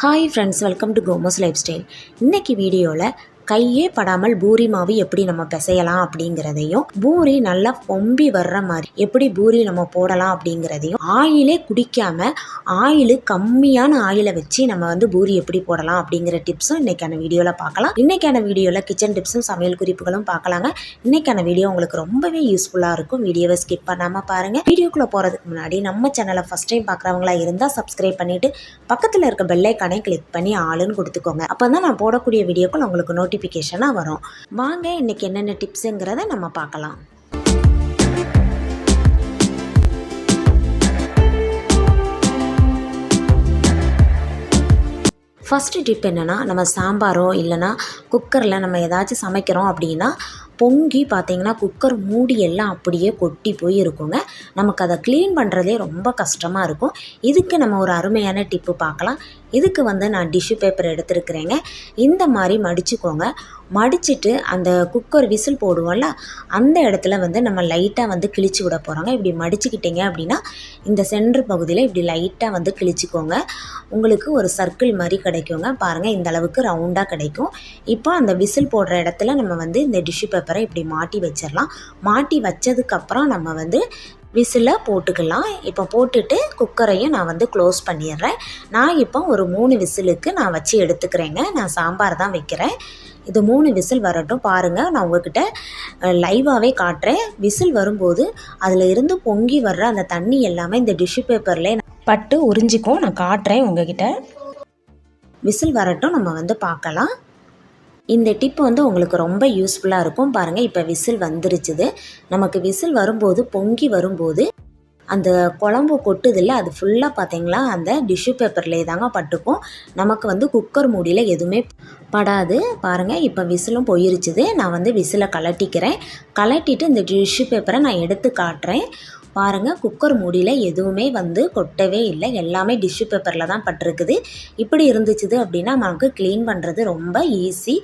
Hi friends, welcome to கோமோஸ் lifestyle. இன்றைக்கி வீடியோவில் கையே படாமல் பூரி மாவு எப்படி நம்ம பிசையலாம் அப்படிங்கிறதையும், பூரி நல்லா பொம்பி வர்ற மாதிரி எப்படி பூரி நம்ம போடலாம் அப்படிங்கிறதையும், ஆயிலே குடிக்காமல் கம்மியான ஆயிலை வச்சு நம்ம பூரி எப்படி போடலாம் அப்படிங்கிற டிப்ஸும் இன்றைக்கான வீடியோவில் பார்க்கலாம். இன்றைக்கான வீடியோவில் கிச்சன் டிப்ஸும் சமையல் குறிப்புகளும் பார்க்கலாங்க. இன்றைக்கான வீடியோ உங்களுக்கு ரொம்பவே யூஸ்ஃபுல்லாக இருக்கும். வீடியோவை ஸ்கிப் பண்ணாமல் பாருங்கள். வீடியோக்குள்ளே போகிறதுக்கு முன்னாடி நம்ம சேனலை ஃபஸ்ட் டைம் பார்க்குறவங்களா இருந்தால் சப்ஸ்கிரைப் பண்ணிவிட்டு பக்கத்தில் இருக்க பெல் ஐக்கானை கிளிக் பண்ணி ஆளுன்னு கொடுத்துக்கோங்க. அப்போ தான் நான் போடக்கூடிய வீடியோக்கள் உங்களுக்கு நோட்டிஃபிகேஷனாக வரும். வாங்க இன்றைக்கி என்னென்ன டிப்ஸுங்கிறத நம்ம பார்க்கலாம். ஃபஸ்ட்டு டிப் என்னென்னா, நம்ம சாம்பாரோ இல்லைனா குக்கரில் நம்ம ஏதாச்சும் சமைக்கிறோம் அப்படின்னா பொங்கி பார்த்திங்கன்னா குக்கர் மூடி எல்லாம் அப்படியே கொட்டி போய் இருக்குங்க. நமக்கு அதை க்ளீன் பண்ணுறதே ரொம்ப கஷ்டமாக இருக்கும். இதுக்கு நம்ம ஒரு அருமையான டிப்பு பார்க்கலாம். இதுக்கு நான் டிஷ்யூ பேப்பர் எடுத்துருக்குறேங்க. இந்த மாதிரி மடிச்சுக்கோங்க. மடிச்சுட்டு அந்த குக்கர் விசில் போடுவோம்ல, அந்த இடத்துல நம்ம லைட்டாக கிழிச்சு விட போகிறோங்க. இப்படி மடிச்சுக்கிட்டீங்க அப்படின்னா இந்த சென்டர் பகுதியில் இப்படி லைட்டாக கிழிச்சிக்கோங்க. உங்களுக்கு ஒரு சர்க்கிள் மாதிரி கிடைக்குங்க. பாருங்கள், இந்த அளவுக்கு ரவுண்டாக கிடைக்கும். இப்போ அந்த விசில் போடுற இடத்துல நம்ம இந்த டிஷ்யூ பேப்பரை இப்படி மாட்டி வச்சிடலாம். மாட்டி வச்சதுக்கப்புறம் நம்ம விசிலை போட்டுக்கலாம். இப்போ போட்டுட்டு குக்கரையும் நான் க்ளோஸ் பண்ணிடுறேன். நான் இப்போ ஒரு 3 விசிலுக்கு நான் வச்சு எடுத்துக்கிறேங்க. நான் சாம்பார் தான் வைக்கிறேன். இது 3 விசில் வரட்டும். பாருங்கள், நான் உங்கள்கிட்ட லைவாகவே காட்டுறேன். விசில் வரும்போது அதில் இருந்து பொங்கி வர்ற அந்த தண்ணி எல்லாமே இந்த டிஷ்யூ பேப்பர்லேயே பட்டு உறிஞ்சிக்கும். நான் காட்டுறேன் உங்ககிட்ட. விசில் வரட்டும், நம்ம பார்க்கலாம். இந்த டிப் உங்களுக்கு ரொம்ப யூஸ்ஃபுல்லாக இருக்கும். பாருங்கள், இப்போ விசில் வந்துருச்சுது. நமக்கு விசில் வரும்போது பொங்கி வரும்போது அந்த குழம்பு கொட்டுதில்ல, அது ஃபுல்லாக பார்த்திங்களா அந்த டிஷ்யூ பேப்பர்லேயே தாங்க பட்டுக்கும். நமக்கு குக்கர் மூடியில் எதுவுமே படாது. பாருங்கள், இப்போ விசிலும் போயிருச்சுது. நான் விசிலை கலட்டிட்டு இந்த டிஷ்யூ பேப்பரை நான் எடுத்து காட்டுறேன். பாருங்கள், குக்கர் மூடியில் எதுவுமே கொட்டவே இல்லை. எல்லாமே டிஷ்யூ பேப்பரில் தான் பட்டிருக்குது. இப்படி இருந்துச்சுது அப்படின்னா நமக்கு க்ளீன் பண்ணுறது ரொம்ப ஈஸி.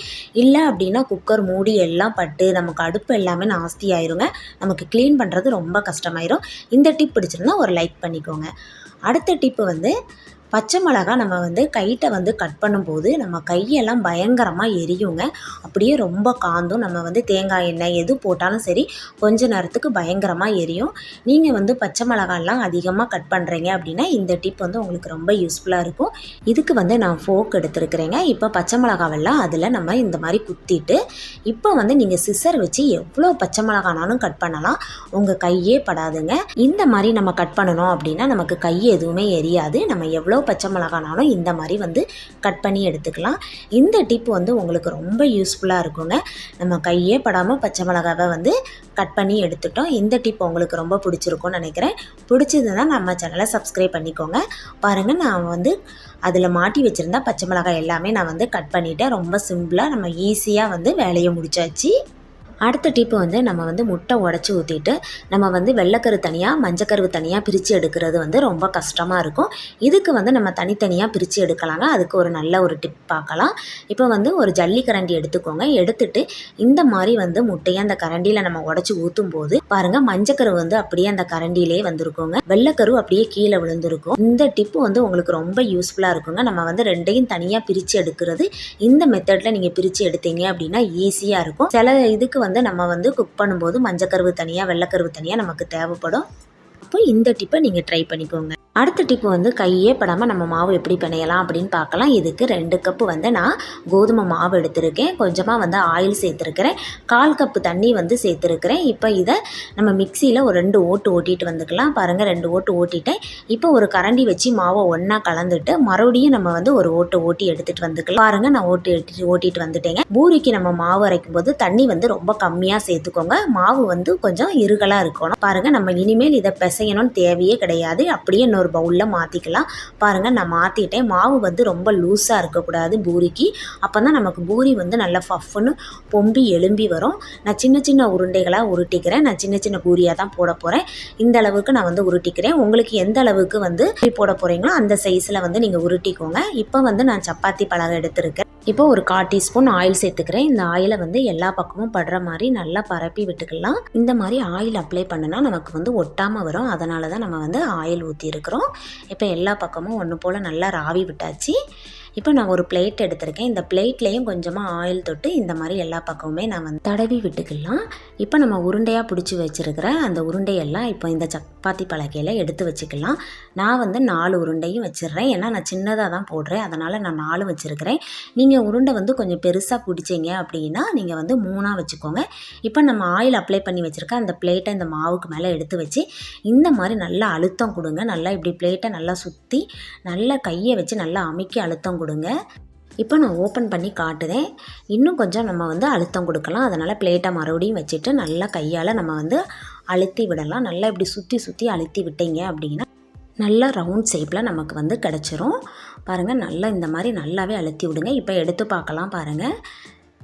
இல்லை அப்படின்னா குக்கர் மூடி எல்லாம் பட்டு நமக்கு அடுப்பு எல்லாமே நாஸ்தி ஆயிருங்க. நமக்கு க்ளீன் பண்ணுறது ரொம்ப கஷ்டமாயிரும். இந்த டிப் பிடிச்சிருந்தா ஒரு லைக் பண்ணிக்கோங்க. அடுத்த டிப்பு பச்சை மிளகா நம்ம கைட்டை கட் பண்ணும்போது நம்ம கையெல்லாம் பயங்கரமாக எரியுங்க. அப்படியே ரொம்ப காந்தும். நம்ம தேங்காய் எண்ணெய் எது போட்டாலும் சரி கொஞ்ச நேரத்துக்கு பயங்கரமாக எரியும். நீங்கள் பச்சை மிளகாலாம் அதிகமாக கட் பண்ணுறீங்க அப்படின்னா இந்த டிப் உங்களுக்கு ரொம்ப யூஸ்ஃபுல்லாக இருக்கும். இதுக்கு நான் ஃபோக் எடுத்துருக்குறேங்க. இப்போ பச்சை மிளகாவெல்லாம் அதில் நம்ம இந்த மாதிரி குத்திட்டு இப்போ நீங்கள் சிசர் வச்சு எவ்வளோ பச்சை மிளகானாலும் கட் பண்ணலாம். உங்கள் கையே படாதுங்க. இந்த மாதிரி நம்ம கட் பண்ணணும் அப்படின்னா நமக்கு கை எதுவுமே எரியாது. நம்ம எவ்வளோ பச்சை மிளகானாலும் இந்த மாதிரி கட் பண்ணி எடுத்துக்கலாம். இந்த டிப் உங்களுக்கு ரொம்ப யூஸ்ஃபுல்லாக இருக்குங்க. நம்ம கையே படாமல் பச்சை மிளகாவை கட் பண்ணி எடுத்துட்டோம். இந்த டிப் உங்களுக்கு ரொம்ப பிடிச்சிருக்கும்னு நினைக்கிறேன். பிடிச்சதுன்னா நம்ம சேனலை சப்ஸ்கிரைப் பண்ணிக்கோங்க. பாருங்கள், நான் அதில் மாட்டி வச்சுருந்தா பச்சை மிளகாய் எல்லாமே நான் கட் பண்ணிவிட்டேன். ரொம்ப சிம்பிளாக நம்ம ஈஸியாக வேலையை முடிச்சாச்சு. அடுத்த டிப்பு நம்ம முட்டை உடச்சி ஊற்றிட்டு நம்ம வெள்ளைக்கரு தனியாக மஞ்சக்கரு தனியாக பிரித்து எடுக்கிறது ரொம்ப கஷ்டமாக இருக்கும். இதுக்கு நம்ம தனித்தனியாக பிரித்து எடுக்கலாங்க. அதுக்கு ஒரு நல்ல ஒரு டிப் பார்க்கலாம். இப்போ ஒரு ஜல்லி கரண்டி எடுத்துக்கோங்க. எடுத்துட்டு இந்த மாதிரி முட்டையை அந்த கரண்டியில் நம்ம உடச்சி ஊற்றும் போது பாருங்கள், மஞ்சக்கரு அப்படியே அந்த கரண்டியிலே வந்திருக்குங்க. வெள்ளைக்கரு அப்படியே கீழே விழுந்திருக்கும். இந்த டிப்பு உங்களுக்கு ரொம்ப யூஸ்ஃபுல்லாக இருக்குங்க. நம்ம ரெண்டையும் தனியாக பிரித்து எடுக்கிறது இந்த மெத்தடில் நீங்கள் பிரித்து எடுத்தீங்க அப்படின்னா ஈஸியாக இருக்கும். சில இதுக்கு நம்ம குக் பண்ணும்போது மஞ்சக்கருவு தனியாக வெள்ளைக்கருவு தனியாக நமக்கு தேவைப்படும். அப்போ இந்த டிப்பை நீங்கள் ட்ரை பண்ணிக்கோங்க. அடுத்த டிப்பு கையே படாமல் நம்ம மாவு எப்படி பிணையலாம் அப்படின்னு பார்க்கலாம். இதுக்கு 2 கப்பு நான் கோதுமை மாவு எடுத்திருக்கேன். கொஞ்சமாக ஆயில் சேர்த்துருக்கிறேன். 1/4 கப்பு தண்ணி சேர்த்துருக்கிறேன். இப்போ இதை நம்ம மிக்சியில் ஒரு 2 ஓட்டு ஓட்டிட்டு வந்துக்கலாம். பாருங்கள், 2 ஓட்டு ஓட்டிட்டேன். இப்போ ஒரு கரண்டி வச்சு மாவை ஒன்றா கலந்துட்டு மறுபடியும் நம்ம ஒரு ஓட்டு ஓட்டி எடுத்துகிட்டு வந்துக்கலாம். பாருங்கள், நான் ஓட்டிட்டு வந்துட்டேங்க. பூரிக்கு நம்ம மாவு அரைக்கும் போது தண்ணி ரொம்ப கம்மியாக சேர்த்துக்கோங்க. மாவு கொஞ்சம் இருகலாக இருக்கணும். பாருங்கள், நம்ம இனிமேல் இதை பிசையணும்னு தேவையே கிடையாது. அப்படியே இன்னொரு பவுலில் மாற்றிக்கலாம். பாருங்கள், நான் மாற்றிட்டேன். மாவு ரொம்ப லூஸாக இருக்கக்கூடாது பூரிக்கு. அப்போ தான் நமக்கு பூரி நல்லா ஃபஃப்னு பொம்பி எலும்பி வரும். நான் சின்ன சின்ன உருண்டைகளாக உருட்டிக்கிறேன். நான் சின்ன சின்ன பூரியாக தான் போட போகிறேன். இந்த அளவுக்கு நான் உருட்டிக்கிறேன். உங்களுக்கு எந்த அளவுக்கு போட போகிறீங்களோ அந்த சைஸில் நீங்கள் உருட்டிக்கோங்க. இப்போ நான் சப்பாத்தி பலகை எடுத்துருக்கேன். இப்போ ஒரு 1/4 டீஸ்பூன் ஆயில் சேர்த்துக்கிறேன். இந்த ஆயிலை எல்லா பக்கமும் படுற மாதிரி நல்லா பரப்பி விட்டுக்கலாம். இந்த மாதிரி ஆயில் அப்ளை பண்ணுனா நமக்கு ஒட்டாமல் வரும். அதனால தான் நம்ம ஆயில் ஊற்றி இருக்கிறோம். இப்போ எல்லா பக்கமும் ஒன்று போல் நல்லா ராவி விட்டாச்சு. இப்போ நான் ஒரு பிளேட் எடுத்திருக்கேன். இந்த பிளேட்லேயும் கொஞ்சமாக ஆயில் தொட்டு இந்த மாதிரி எல்லா பக்கமுமே நான் வந்து தடவி விட்டுக்கலாம். இப்போ நம்ம உருண்டையாக பிடிச்சி வச்சுருக்கிற அந்த உருண்டையெல்லாம் இப்போ இந்த சப்பாத்தி பலகையில் எடுத்து வச்சுக்கலாம். நான் வந்து 4 உருண்டையும் வச்சிடுறேன். ஏன்னா நான் சின்னதாக தான் போடுறேன், அதனால் நான் 4 வச்சுருக்கிறேன். நீங்கள் உருண்டை வந்து கொஞ்சம் பெருசாக பிடிச்சிங்க அப்படின்னா நீங்கள் வந்து 3ஆக வச்சுக்கோங்க. இப்போ நம்ம ஆயில் அப்ளை பண்ணி வச்சுருக்க அந்த பிளேட்டை இந்த மாவுக்கு மேலே எடுத்து வச்சு இந்த மாதிரி நல்லா அழுத்தம் கொடுங்க. நல்லா இப்படி பிளேட்டை நல்லா சுற்றி நல்லா கையை வச்சு நல்லா அமுக்கி அழுத்தம் கொடுங்க. இப்போ நான் ஓப்பன் பண்ணி காட்டுறேன். இன்னும் கொஞ்சம் நம்ம வந்து அழுத்தம் கொடுக்கலாம். அதனால் பிளேட்டை மறுபடியும் வச்சுட்டு நல்லா கையால் நம்ம வந்து அழுத்தி விடலாம். நல்லா இப்படி சுற்றி சுற்றி அழுத்தி விட்டீங்க அப்படின்னா நல்லா ரவுண்ட் ஷேப்பில் நமக்கு வந்து கிடச்சிரும். பாருங்கள், நல்லா இந்த மாதிரி நல்லாவே அழுத்தி விடுங்க. இப்போ எடுத்து பார்க்கலாம் பாருங்கள்.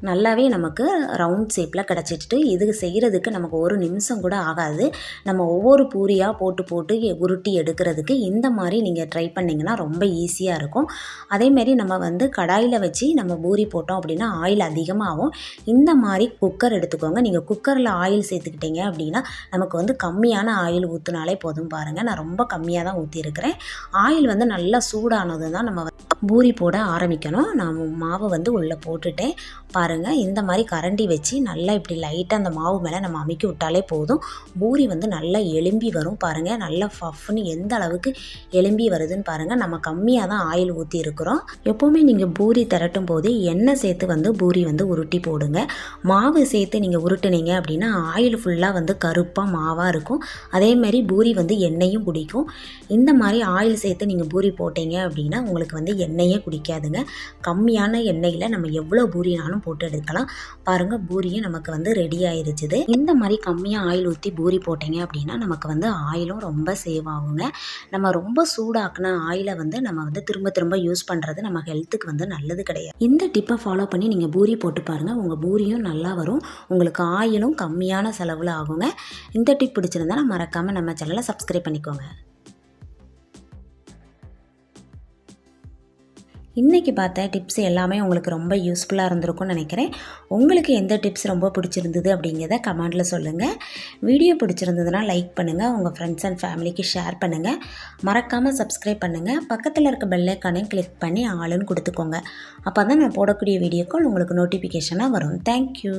நல்லாவே நமக்கு ரவுண்ட் ஷேப்பில் கிடச்சிட்டு இது செய்கிறதுக்கு நமக்கு 1 நிமிஷம் கூட ஆகாது. நம்ம ஒவ்வொரு பூரியாக போட்டு உருட்டி எடுக்கிறதுக்கு இந்த மாதிரி நீங்கள் ட்ரை பண்ணிங்கன்னா ரொம்ப ஈஸியாக இருக்கும். அதேமாரி நம்ம வந்து கடாயில் வச்சு நம்ம பூரி போட்டோம் அப்படின்னா ஆயில் அதிகமாகும். இந்த மாதிரி குக்கர் எடுத்துக்கோங்க. நீங்கள் குக்கரில் ஆயில் சேர்த்துக்கிட்டீங்க அப்படின்னா நமக்கு வந்து கம்மியான ஆயில் ஊற்றினாலே போதும். பாருங்கள், நான் ரொம்ப கம்மியாக தான் ஊற்றிருக்கிறேன். ஆயில் வந்து நல்லா சூடானது தான் நம்ம பூரி போட ஆரம்பிக்கணும். நான் மாவை வந்து உள்ளே போட்டுட்டேன். பாருங்கள், இந்த மாதிரி கரண்டி வச்சு நல்லா இப்படி லைட்டாக அந்த மாவு மேலே நம்ம அமுக்கி விட்டாலே போதும். பூரி வந்து நல்லா எலும்பி வரும். பாருங்கள், நல்லா ஃபஃப்னு எந்த அளவுக்கு எலும்பி வருதுன்னு பாருங்கள். நம்ம கம்மியாக தான் ஆயில் ஊற்றி இருக்கிறோம். எப்போவுமே நீங்கள் பூரி திரட்டும் போது எண்ணெய் சேர்த்து வந்து பூரி வந்து உருட்டி போடுங்க. மாவு சேர்த்து நீங்கள் உருட்டுனீங்க அப்படின்னா ஆயில் ஃபுல்லாக வந்து கருப்பாக மாவாக இருக்கும். அதேமாரி பூரி வந்து எண்ணெயும் குடிக்கும். இந்த மாதிரி ஆயில் சேர்த்து நீங்கள் பூரி போட்டீங்க அப்படின்னா உங்களுக்கு வந்து எண்ணெயே குடிக்காதுங்க. கம்மியான எண்ணெயில் நம்ம எவ்வளோ பூரினாலும் போட்டு எடுக்கலாம். பாருங்கள், பூரியும் நமக்கு வந்து ரெடி ஆயிருச்சுது. இந்த மாதிரி கம்மியாக ஆயில் ஊற்றி பூரி போட்டீங்க அப்படின்னா நமக்கு வந்து ஆயிலும் ரொம்ப சேவ் ஆகுங்க. நம்ம ரொம்ப சூடாக்குன ஆயிலை வந்து நம்ம வந்து திரும்ப திரும்ப யூஸ் பண்ணுறது நம்ம ஹெல்த்துக்கு வந்து நல்லது கிடையாது. இந்த டிப்பை ஃபாலோ பண்ணி நீங்கள் பூரி போட்டு பாருங்கள். உங்கள் பூரியும் நல்லா வரும். உங்களுக்கு ஆயிலும் கம்மியான செலவில் ஆகுங்க. இந்த டிப் பிடிச்சிருந்தா மறக்காமல் நம்ம சேனலை சப்ஸ்கிரைப் பண்ணிக்கோங்க. இன்றைக்கி பார்த்த டிப்ஸ் எல்லாமே உங்களுக்கு ரொம்ப யூஸ்ஃபுல்லாக இருந்திருக்கும்னு நினைக்கிறேன். உங்களுக்கு எந்த டிப்ஸ் ரொம்ப பிடிச்சிருந்தது அப்படிங்கிறத கமெண்டில் சொல்லுங்கள். வீடியோ பிடிச்சிருந்ததுன்னா லைக் பண்ணுங்கள். உங்கள் ஃப்ரெண்ட்ஸ் அண்ட் ஃபேமிலிக்கு ஷேர் பண்ணுங்கள். மறக்காமல் சப்ஸ்கிரைப் பண்ணுங்கள். பக்கத்தில் இருக்க பெல் ஐக்கானையும் கிளிக் பண்ணி ஆளுன்னு கொடுத்துக்கோங்க. அப்போ தான் நான் போடக்கூடிய வீடியோக்கள் உங்களுக்கு நோட்டிஃபிகேஷனாக வரும். தேங்க்யூ.